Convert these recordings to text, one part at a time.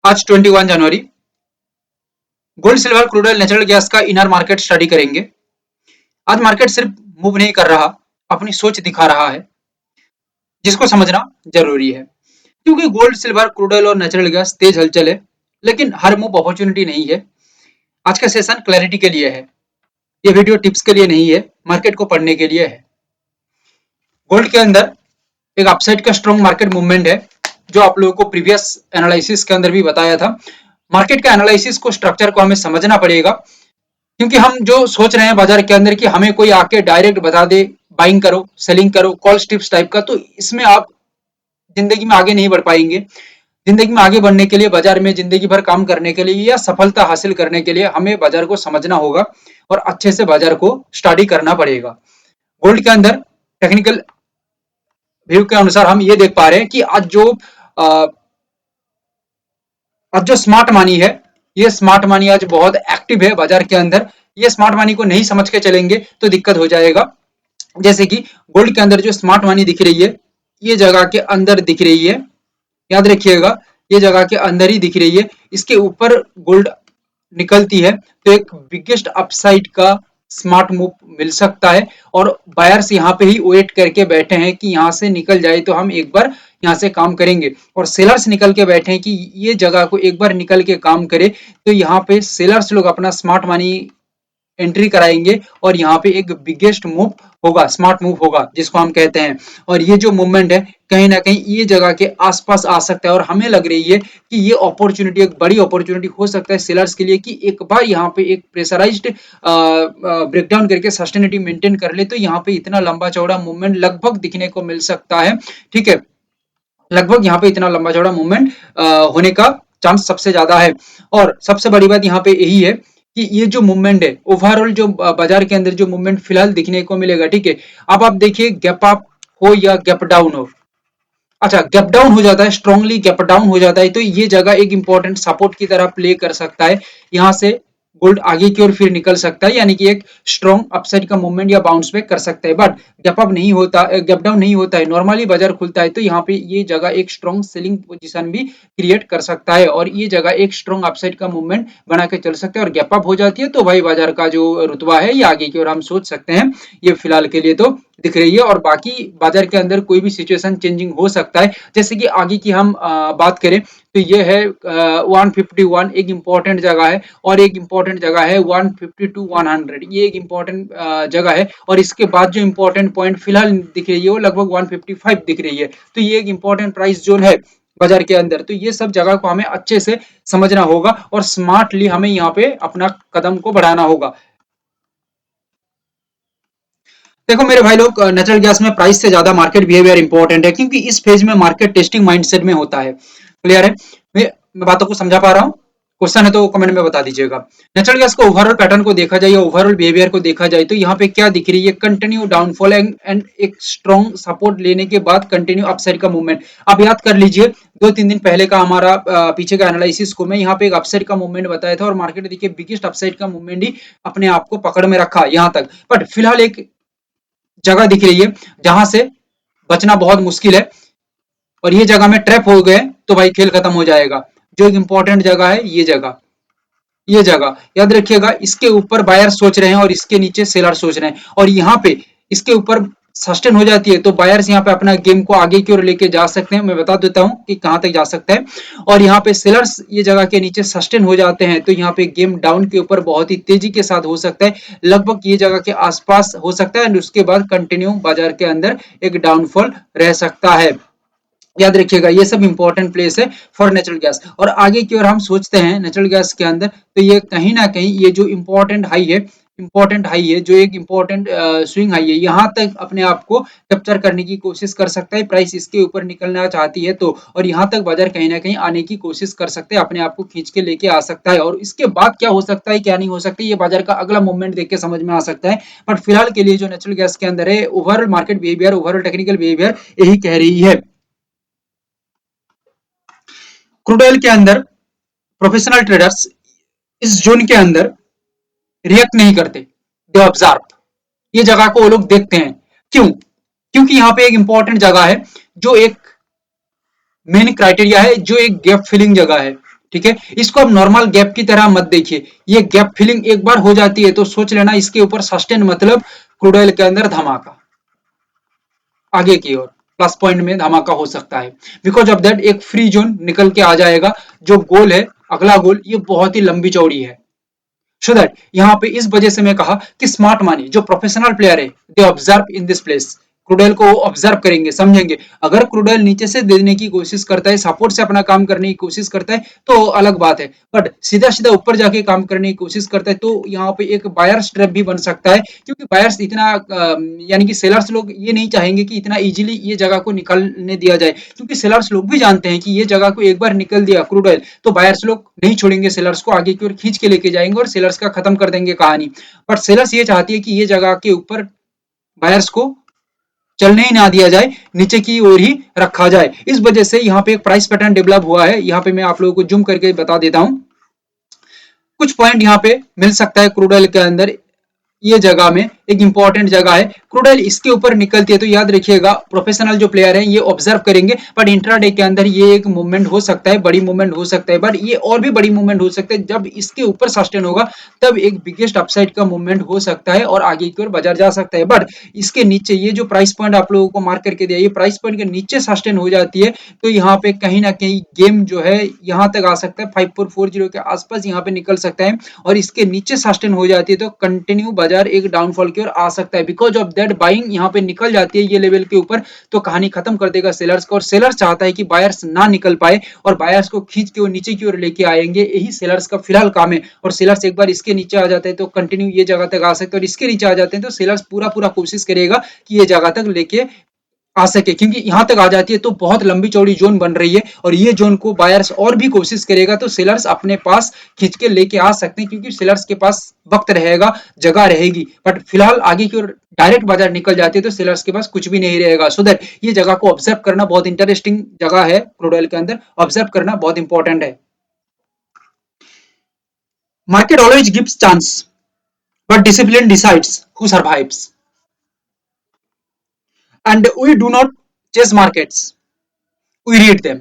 आज 21 जनवरी gold silver crude oil natural gas का इनर मार्केट स्टडी करेंगे। आज मार्केट सिर्फ मूव नहीं कर रहा, अपनी सोच दिखा रहा है, जिसको समझना जरूरी है। क्योंकि गोल्ड सिल्वर क्रूड ऑयल और नेचुरल गैस तेज हलचल है, लेकिन हर मूव अपॉर्चुनिटी नहीं है। आज का सेशन क्लैरिटी के लिए है, ये वीडियो टिप्स के लिए नहीं है, मार्केट को पढ़ने के लिए है। गोल्ड के अंदर एक अपसाइड का स्ट्रॉन्ग मार्केट मूवमेंट है, जो आप लोगों को प्रीवियस एनालिसिस के अंदर भी बताया था। मार्केट का एनालिसिस को स्ट्रक्चर को हमें समझना पड़ेगा, क्योंकि हम जो सोच रहे हैं बाजार के अंदर कि हमें कोई आके डायरेक्ट बता दे बाइंग करो, सेलिंग करो, कॉल स्टिप्स टाइप का, तो इसमें आप जिंदगी में आगे नहीं बढ़ पाएंगे। जिंदगी में आगे बढ़ने के लिए, बाजार में जिंदगी भर काम करने के लिए या सफलता हासिल करने के लिए हमें बाजार को समझना होगा और अच्छे से बाजार को स्टडी करना पड़ेगा। गोल्ड के अंदर टेक्निकल व्यू के अनुसार हम ये देख पा रहे हैं कि आज जो स्मार्ट मनी है, ये स्मार्ट मनी आज बहुत एक्टिव है बाजार के अंदर। ये स्मार्ट मनी को नहीं समझ के चलेंगे तो दिक्कत हो जाएगा। जैसे कि गोल्ड के अंदर जो स्मार्ट मनी दिख रही है, ये जगह के अंदर दिख रही है, याद रखिएगा, ये जगह के अंदर ही दिख रही है। इसके ऊपर गोल्ड निकलती है तो एक बिगेस्ट अपसाइड का स्मार्ट मूव मिल सकता है, और बायर्स यहाँ पे ही वेट करके बैठे हैं कि यहाँ से निकल जाए तो हम एक बार यहाँ से काम करेंगे, और सेलर्स निकल के बैठे हैं कि ये जगह को एक बार निकल के काम करे। तो यहाँ पे सेलर्स लोग अपना स्मार्ट मनी एंट्री कराएंगे और यहाँ पे एक बिगेस्ट मूव होगा, स्मार्ट मूव होगा जिसको हम कहते हैं। और ये जो मूवमेंट है कहीं ना कहीं ये जगह के आसपास आ सकता है, और हमें लग रही है कि ये अपॉर्चुनिटी एक बड़ी अपॉर्चुनिटी हो सकता है सेलर्स के लिए कि एक बार यहाँ पे एक प्रेशराइज्ड ब्रेकडाउन करके सस्टेनिटी मेंटेन कर ले तो यहाँ पे इतना लंबा चौड़ा मूवमेंट लगभग दिखने को मिल सकता है। ठीक है, लगभग यहाँ पे इतना लंबा चौड़ा मूवमेंट होने का चांस सबसे ज्यादा है। और सबसे बड़ी बात यहाँ पे यही है कि ये जो मूवमेंट है, ओवरऑल जो बाजार के अंदर जो मूवमेंट फिलहाल दिखने को मिलेगा, ठीक है। अब आप देखिए, गैप अप हो या गैप डाउन हो, अच्छा गैप डाउन हो जाता है, स्ट्रांगली गैप डाउन हो जाता है, तो ये जगह एक इंपॉर्टेंट सपोर्ट की तरह प्ले कर सकता है। यहाँ से गोल्ड आगे की ओर फिर निकल सकता है, यानी कि एक स्ट्रॉन्ग अपसाइड का मूवमेंट या बाउंस बैक कर सकता है। बट गैप अप नहीं होता, गैप डाउन नहीं होता है, नॉर्मली बाजार खुलता है तो यहाँ पे ये जगह एक स्ट्रॉन्ग सेलिंग पोजीशन भी क्रिएट कर सकता है, और ये जगह एक स्ट्रॉन्ग अपसाइड का मूवमेंट बना के चल सकता है। और गैप अप हो जाती है तो भाई बाजार का जो रुतबा है ये आगे की ओर हम सोच सकते हैं। ये फिलहाल के लिए तो दिख रही है, और बाकी बाजार के अंदर कोई भी सिचुएशन चेंजिंग हो सकता है। जैसे कि आगे की हम बात करें तो ये है 151 एक इंपॉर्टेंट जगह है, और एक इंपॉर्टेंट जगह है 150 टू 100, ये एक इंपॉर्टेंट जगह है। और इसके बाद जो इंपॉर्टेंट पॉइंट फिलहाल दिख रही है वो लगभग 155 दिख रही है, तो ये एक इंपॉर्टेंट प्राइस जोन है बाजार के अंदर। तो ये सब जगह को हमें अच्छे से समझना होगा और स्मार्टली हमें यहाँ पे अपना कदम को बढ़ाना होगा। देखो मेरे भाई लोग, नेचुरल गैस में प्राइस से ज्यादा मार्केट बिहेवियर इंपॉर्टेंट है, क्योंकि इस फेज में मार्केट टेस्टिंग माइंडसेट में होता है। क्लियर है? मैं बातों को समझा पा रहा हूँ? क्वेश्चन है तो कमेंट में बता दीजिएगा। नेचुरल गैस को ओवरऑल पैटर्न को देखा जाए या ओवरऑल बिहेवियर को देखा जाए तो यहाँ पे क्या दिख रही है, कंटिन्यू डाउनफॉल एंड एक स्ट्रॉन्ग सपोर्ट लेने के बाद कंटिन्यू अपसाइड का मूवमेंट। आप याद कर लीजिए, 2-3 दिन पहले का हमारा पीछे का एनालिसिस को मैं यहाँ पे एक अपसाइड का मूवमेंट बताया था, और मार्केट देखिए बिगेस्ट अपसाइड का मूवमेंट ही अपने आप को पकड़ में रखा यहाँ तक। बट फिलहाल एक जगह दिख रही है जहां से बचना बहुत मुश्किल है, और ये जगह में ट्रैप हो गए तो भाई खेल खत्म हो जाएगा। जो एक इंपॉर्टेंट जगह है, ये जगह याद रखिएगा, इसके ऊपर बायर सोच रहे हैं और इसके नीचे सेलर सोच रहे हैं, और यहाँ पे इसके ऊपर सस्टेन हो जाती है तो बायर्स यहाँ पे अपना गेम को आगे की ओर लेके जा सकते हैं। मैं बता देता हूँ कि कहां तक जा सकता है। और यहाँ पे सेलर्स ये जगह के नीचे सस्टेन हो जाते हैं तो यहाँ पे गेम डाउन के ऊपर बहुत ही तेजी के साथ हो सकता है, लगभग ये जगह के आसपास हो सकता है, और उसके बाद कंटिन्यू बाजार के अंदर एक डाउनफॉल रह सकता है। याद रखिएगा, ये सब इंपॉर्टेंट प्लेस है फॉर नेचुरल गैस। और आगे की ओर हम सोचते हैं नेचुरल गैस के अंदर तो ये कहीं ना कहीं ये जो इंपॉर्टेंट हाई है, जो एक इंपॉर्टेंट स्विंग हाई है, यहाँ तक अपने आप को कैप्चर करने की कोशिश कर सकता है प्राइस इसके ऊपर निकलना चाहती है तो, और यहाँ तक बाजार कहीं ना कहीं आने की कोशिश कर सकते हैं, अपने आप को खींच के लेके आ सकता है। और इसके बाद क्या हो सकता है क्या नहीं हो सकता, ये बाजार का अगला मूवमेंट देख के समझ में आ सकता है। बट फिलहाल के लिए जो नेचुरल गैस के अंदर है, overall market behaviour, overall technical behaviour यही कह रही है। क्रूड ऑयल के अंदर प्रोफेशनल ट्रेडर्स इस जोन के अंदर रिएक्ट नहीं करते, दे ऑब्जर्व। ये जगह को वो लोग देखते हैं। क्यों? क्योंकि यहाँ पे एक इंपॉर्टेंट जगह है, जो एक मेन क्राइटेरिया है, जो एक गैप फिलिंग जगह है। ठीक है, इसको अब नॉर्मल गैप की तरह मत देखिए। ये गैप फिलिंग एक बार हो जाती है तो सोच लेना इसके ऊपर सस्टेन मतलब क्रूड ऑयल के अंदर धमाका आगे की ओर प्लस पॉइंट में धमाका हो सकता है। बिकॉज ऑफ दैट एक फ्री जोन निकल के आ जाएगा। जो गोल है अगला गोल ये बहुत ही लंबी चौड़ी है। सो दैट यहाँ पे इस वजह से मैं कहा कि स्मार्ट मनी जो प्रोफेशनल प्लेयर है they observe in this place. Crude oil को वो ऑब्जर्व करेंगे, समझेंगे। अगर क्रूड ऑयल नीचे से देने की कोशिश करता है, सपोर्ट से अपना काम करने की कोशिश करता है तो अलग बात है। बट सीधा सीधा ऊपर जाके काम करने की कोशिश करता है तो यहाँ पे एक बायर्स ट्रैप भी बन सकता है। क्योंकि बायर्स इतना यानी कि सेलर्स लोग ये नहीं चाहेंगे कि इतना इजीली ये जगह को निकालने दिया जाए। क्योंकि सेलर्स लोग भी जानते हैं कि ये जगह को एक बार निकल दिया क्रूड ऑयल तो बायर्स लोग नहीं छोड़ेंगे सेलर्स को, आगे की ओर खींच के लेके जाएंगे और सेलर्स का खत्म कर देंगे कहानी। बट सेलर्स ये चाहती है कि ये जगह के ऊपर बायर्स को चलने ही ना दिया जाए, नीचे की ओर ही रखा जाए। इस वजह से यहाँ पे एक प्राइस पैटर्न डेवलप हुआ है। यहाँ पे मैं आप लोगों को जूम करके बता देता हूँ। कुछ पॉइंट यहाँ पे मिल सकता है क्रूड ऑयल के अंदर। ये जगह में एक इंपॉर्टेंट जगह है, क्रूड ऑयल इसके ऊपर निकलती है तो याद रखिएगा प्रोफेशनल जो प्लेयर हैं ये ऑब्जर्व करेंगे। बट इंट्राडे के अंदर ये एक मूवमेंट हो सकता है, बड़ी मूवमेंट हो सकता है। बट ये और भी बड़ी मूवमेंट हो सकता है जब इसके ऊपर सस्टेन होगा तब एक बिगेस्ट अपसाइड का मूवमेंट हो सकता है और आगे की ओर बाजार जा सकता है। बट इसके नीचे ये जो प्राइस पॉइंट आप लोगों को मार्क करके दिया, ये प्राइस पॉइंट के नीचे सस्टेन हो जाती है तो यहाँ पे कहीं ना कहीं गेम जो है यहाँ तक आ सकता है, 5440 के आसपास यहाँ पे निकल सकता है। और इसके नीचे सस्टेन हो जाती है तो कंटिन्यू बाजार एक डाउनफॉल की ओर आ सकता है। बिकॉज ऑफ दैट बाइंग यहाँ पे निकल जाती है ये लेवल के ऊपर तो कहानी खत्म कर देगा सेलर्स का। और सेलर्स चाहता है कि बायर्स ना निकल पाए और बायर्स को खींच के वो नीचे की ओर लेके आएंगे, यही सेलर्स का फिलहाल काम है। और सेलर्स एक बार इसके नीचे आ जाते हैं तो कंटिन्यू ये जगह तक आ सकते हैं और इसके नीचे आ जाते हैं तो सेलर्स पूरा पूरा कोशिश करेगा कि ये जगह तक लेके आ सके। क्योंकि यहाँ तक आ जाती है तो बहुत लंबी चौड़ी जोन बन रही है और ये जोन को बायर्स और भी कोशिश करेगा तो सेलर्स अपने पास खींच के लेके आ सकते हैं। क्योंकि सेलर्स के पास वक्त रहेगा, जगह रहेगी। बट फिलहाल आगे की ओर डायरेक्ट बाजार निकल जाती है तो सेलर्स के पास कुछ भी नहीं रहेगा। सो दैट ये जगह को ऑब्जर्व करना बहुत इंटरेस्टिंग जगह है क्रूड ऑयल के अंदर, ऑब्जर्व करना बहुत इंपॉर्टेंट है। Market always gives chance but discipline decides who survives and we do not chase markets, we read them.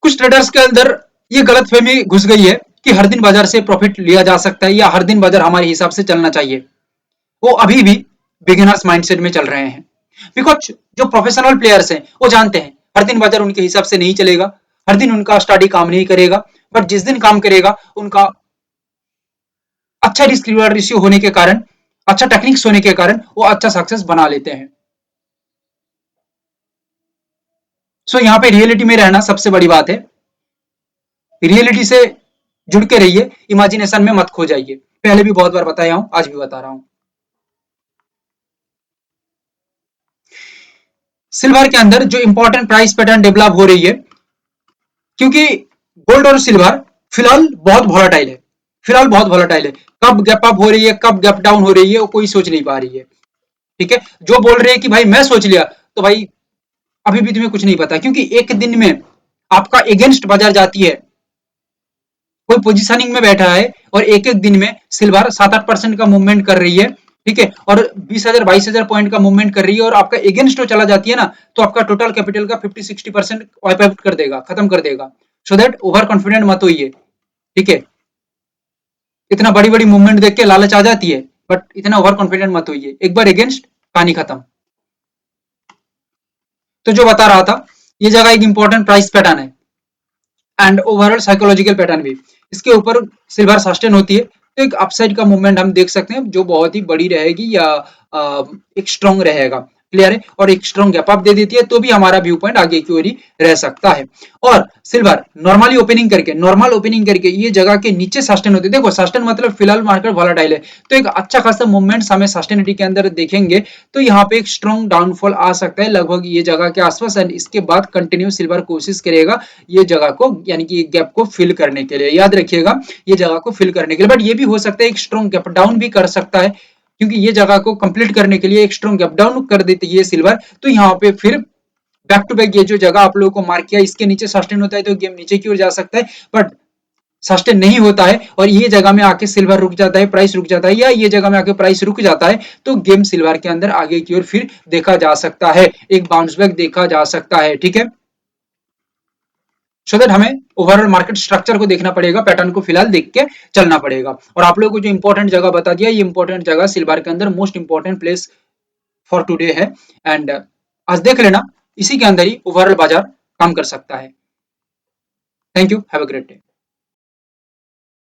कुछ ट्रेडर्स के अंदर ये गलतफहमी घुस गई है कि हर दिन बाजार से प्रॉफिट लिया जा सकता है या हर दिन बाजार हमारे हिसाब से चलना चाहिए। वो अभी भी बिगिनर्स माइंडसेट में चल रहे हैं। बिकॉज जो प्रोफेशनल प्लेयर्स हैं वो जानते हैं हर दिन बाजार उनके हिसाब से नहीं चलेगा, हर दिन उनका स्टडी काम नहीं करेगा। बट जिस दिन काम करेगा उनका अच्छा रिस्क रिवार्ड रेशियो होने के कारण, अच्छा टेक्निक्स होने के कारण वो अच्छा सक्सेस बना लेते हैं। सो यहाँ पे रियलिटी में रहना सबसे बड़ी बात है। रियलिटी से जुड़ के रहिए, इमेजिनेशन में मत खो जाइए। पहले भी बहुत बार बताया हूं, आज भी बता रहा हूं। सिल्वर के अंदर जो इंपॉर्टेंट प्राइस पैटर्न डेवलप हो रही है, क्योंकि गोल्ड और सिल्वर फिलहाल बहुत वॉलेटाइल है। फिलहाल बहुत वॉलेटाइल है। कब गैप अप हो रही है, कब गैप डाउन हो रही है, वो कोई सोच नहीं पा रही है। ठीक है, जो बोल रहे हैं कि भाई मैं सोच लिया तो भाई अभी भी तुम्हें कुछ नहीं पता। क्योंकि एक दिन में आपका अगेंस्ट बाजार जाती है, कोई पोजीशनिंग में बैठा है और एक एक दिन में सिल्वर 7-8% का मूवमेंट कर रही है। ठीक है, और 20,000-22,000 पॉइंट का मूवमेंट कर रही है और आपका एगेंस्ट चला जाती है ना तो आपका टोटल कैपिटल का 50-60% वाइप आउट कर देगा, खत्म कर देगा। सो दैट ओवर कॉन्फिडेंट मत होइए। ठीक है, इतना बड़ी बड़ी मूवमेंट देख के लालच आ जाती है बट इतना ओवर कॉन्फिडेंट मत होइए। एक बार अगेंस्ट कहानी खत्म। तो जो बता रहा था, ये जगह एक इंपॉर्टेंट प्राइस पैटर्न है एंड ओवरऑल साइकोलॉजिकल पैटर्न भी। इसके ऊपर सिल्वर सस्टेन होती है तो एक अपसाइड का मूवमेंट हम देख सकते हैं जो बहुत ही बड़ी रहेगी या एक स्ट्रॉन्ग रहेगा। क्लियर है, और एक स्ट्रॉन्ग गैप अप दे देती है तो भी हमारा व्यू पॉइंट आगे की ओर ही रह सकता है। और सिल्वर नॉर्मली ओपनिंग करके, नॉर्मल ओपनिंग करके ये जगह के नीचे सस्टेन होती है। देखो सस्टेन मतलब फिलहाल मार्केट वॉलेटाइल है तो एक अच्छा खासा मूवमेंट हमें सस्टेनिटी के अंदर देखेंगे तो यहाँ पे एक स्ट्रॉन्ग डाउनफॉल आ सकता है लगभग ये जगह के आसपास। एंड इसके बाद कंटिन्यू सिल्वर कोशिश करेगा ये जगह को यानी कि गैप को फिल करने के लिए। याद रखिएगा ये जगह को फिल करने के लिए। बट ये भी हो सकता है एक स्ट्रॉन्ग गैप डाउन भी कर सकता है क्योंकि ये जगह को कंप्लीट करने के लिए एक स्ट्रॉन्ग गैप डाउन कर देती है सिल्वर तो यहाँ पे फिर बैक टू बैक ये जो जगह आप लोगों को मार्क किया इसके नीचे सस्टेन होता है तो गेम नीचे की ओर जा सकता है। बट सस्टेन नहीं होता है और ये जगह में आके सिल्वर रुक जाता है, प्राइस रुक जाता है, या ये जगह में आके प्राइस रुक जाता है तो गेम सिल्वर के अंदर आगे की ओर फिर देखा जा सकता है, एक बाउंस बैक देखा जा सकता है। ठीक है, सो दैट हमें ओवरऑल मार्केट स्ट्रक्चर को देखना पड़ेगा, पैटर्न को फिलहाल देख के चलना पड़ेगा। और आप लोगों को जो इंपॉर्टेंट जगह बता दिया, ये इंपॉर्टेंट जगह सिल्वर के अंदर most important place for today है। एंड आज देख लेना, इसी के अंदर ही ओवरऑल बाजार काम कर सकता है। Thank you, have a great day.